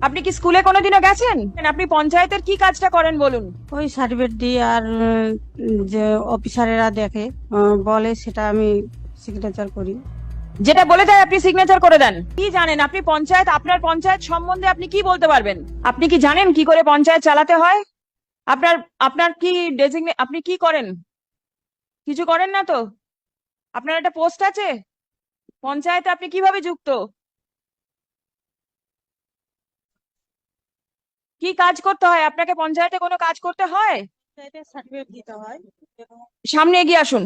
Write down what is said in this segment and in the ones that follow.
আপনি কি স্কুলে কোনোদিনও গেছেন? আপনি পঞ্চায়েতের কি কাজটা করেন বলুন। ওই সার্টিফিকেট দিই আর যে অফিসারেরা দেখে বলে সেটা আমি সিগনেচার করি। যেটা বলে দেয় আপনি সিগনেচার করে দেন। কি জানেন আপনি পঞ্চায়েত, আপনার পঞ্চায়েত সম্বন্ধে আপনি কি বলতে পারবেন? আপনি কি জানেন কি করে পঞ্চায়েত চালাতে হয়? আপনার আপনার কি আপনি কি করেন? কিছু করেন না তো? আপনার একটা পোস্ট আছে পঞ্চায়েতে, আপনি কিভাবে যুক্ত? কি কাজ করতে হয় আপনাকে? পঞ্চায়েতে কোনো কাজ করতে হয়? সার্টিফিকেট দিতে হয় এবং সামনে এগিয়ে আসুন।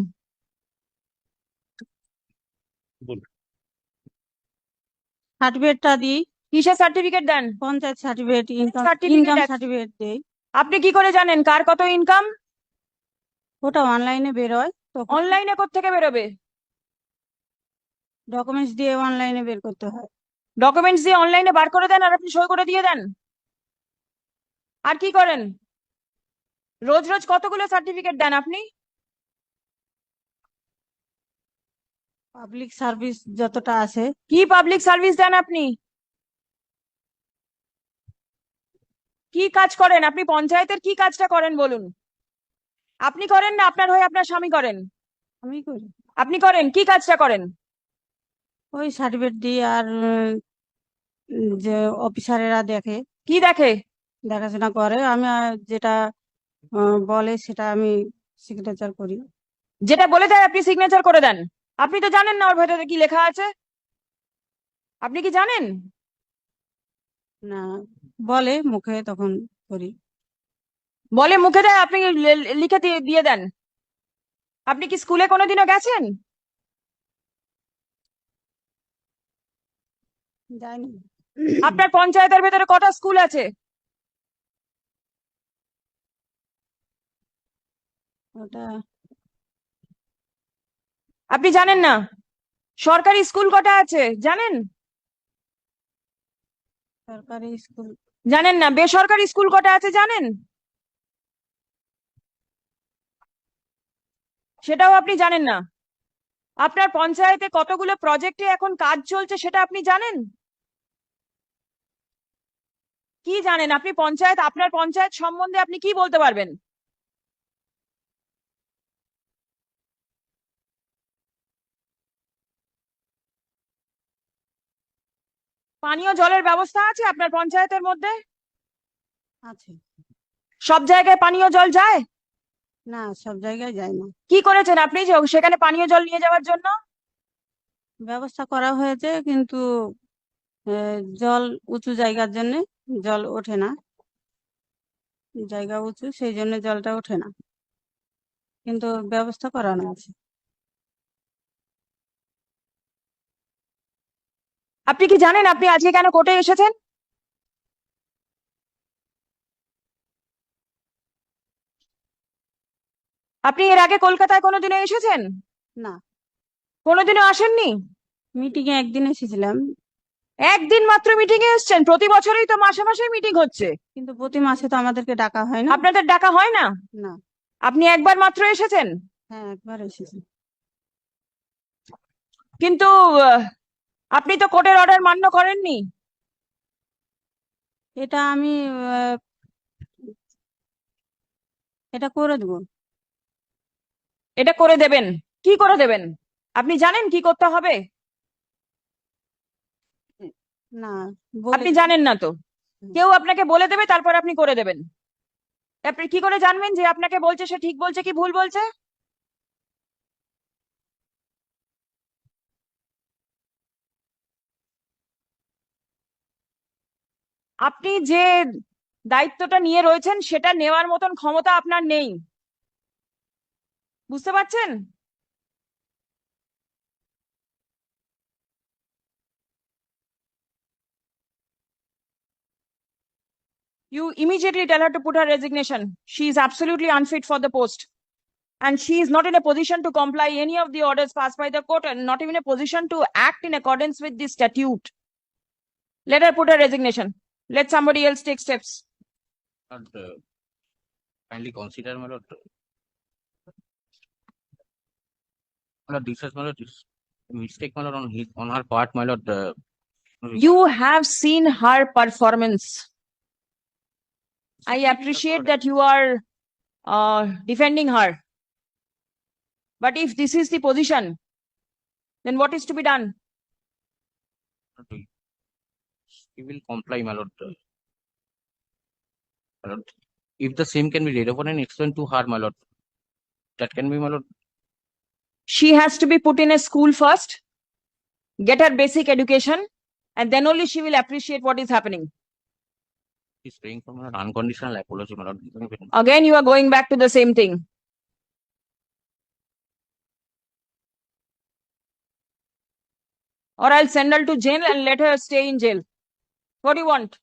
সার্টিফিকেটটা দিই। কিসের সার্টিফিকেট দেন? Panchayat certificate, income certificate income certificate দেই। আপনি কি করে জানেন কার কত ইনকাম? ওটা অনলাইনে বেরোয়, তখন অনলাইনে কোত্থেকে বেরোবে? ডকুমেন্টস দিয়ে অনলাইনে বের করতে হয়। ডকুমেন্টস দিয়ে অনলাইনে বার করে দেন আর আপনি সই করে দিয়ে দেন। আর কি করেন? রোজ রোজ কতগুলো সার্টিফিকেট দেন আপনি? পাবলিক সার্ভিস যতটা আছে। কি পাবলিক সার্ভিস দেন আপনি? কি কাজ করেন আপনি? পঞ্চায়েতের কি কাজটা করেন বলুন। আপনি করেন না আপনার হয়ে আপনার স্বামী করেন? আমি করি। আপনি করেন কি কাজটা করেন? ওই সার্টিফিকেট দিই আর যে অফিসারেরা দেখে, কি দেখে? দেখাশোনা করে, আমি যেটা বলে সেটা আমি সিগনেচার করি। যেটা বলে দেয় আপনি সিগনেচার করে দেন। আপনি তো জানেন না ওর ভেতরে কি লেখা আছে? আপনি কি জানেন? না, বলে মুখে তখন করি। বলে মুখে দেয়, আপনি লিখে দিয়ে দিয়ে দেন। আপনি কি স্কুলে কোনোদিনও গেছেন? যাইনি। আপনার পঞ্চায়েতের ভেতরে কটা স্কুল আছে? ওটা আপনি জানেন না? সরকারি স্কুল কটা আছে জানেন? সরকারি স্কুল। জানেন না? বেসরকারি স্কুল কটা আছে জানেন? সেটাও আপনি জানেন না? আপনার পঞ্চায়েতে কতগুলো প্রজেক্টে এখন কাজ চলছে সেটা আপনি জানেন? কি জানেন আপনি পঞ্চায়েত, আপনার পঞ্চায়েত সম্বন্ধে আপনি কি বলতে পারবেন? পানীয় জলের ব্যবস্থা আছে আপনার পঞ্চায়েতের মধ্যে? আছে। সব জায়গায় পানীয় জল যায়? না, সব জায়গায় যায় না। কি করেছেন আপনি যে সেখানে পানীয় জল নিয়ে যাওয়ার জন্য? ব্যবস্থা করা হয়েছে, কিন্তু জল উঁচু জায়গার জন্য জল ওঠে না। জায়গা উঁচু, সেই জন্য জলটা ওঠে না, কিন্তু ব্যবস্থা করানো আছে। আপনি কি জানেন আপনি আজকে কেন কোর্টে এসেছেন? আপনি এর আগে কলকাতায় কোনোদিনও এসেছেন? না, কোনোদিনও আসেননি? মিটিং এ একদিন এসেছিলাম। একদিন মাত্র মিটিং এ এসেছেন? প্রতি বছরই তো মাসে মাসে মিটিং হচ্ছে। কিন্তু প্রতি মাসে তো আমাদেরকে ডাকা হয় না। আপনাদের ডাকা হয় না? না। আপনি একবার মাত্র এসেছেন। হ্যাঁ, একবার এসেছি। কিন্তু আহ, আপনি তো কোর্টের অর্ডার মান্য করেননি। এটা আমি আহ, এটা করে দেবো। এটা করে দেবেন? কি করে দেবেন? আপনি জানেন কি করতে হবে? না, বলে আপনি দেবো। জানেন না তো? কেউ আপনাকে বলে দেবে, তারপর আপনি করে দেবেন। আপনি কি করে জানবেন যে আপনাকে বলছে সে ঠিক বলছে কি ভুল বলছে? আপনি যে দায়িত্বটা নিয়ে রয়েছেন সেটা নেওয়ার মতন ক্ষমতা আপনার নেই। বুঝতে পারছেন? You immediately tell her to put her resignation. She is absolutely unfit for the post. And she is not in a position to comply any of the orders passed by the court and not even a position to act in accordance with the statute. Let her put her resignation. Let somebody else take steps. Lord, kindly consider, my lord. My lord, this is, my lord, this mistake, my lord, on her part, my lord. You have seen her performance. I appreciate that you are defending her. But if this is the position, then what is to be done? He will comply, my lord. My lord. If the same can be read upon and explained to her, my lord, that can be, my lord. She has to be put in a school first, get her basic education, and then only she will appreciate what is happening. He's praying for my unconditional apology, my lord. Again, you are going back to the same thing. Or I'll send her to jail and let her stay in jail. What do you want?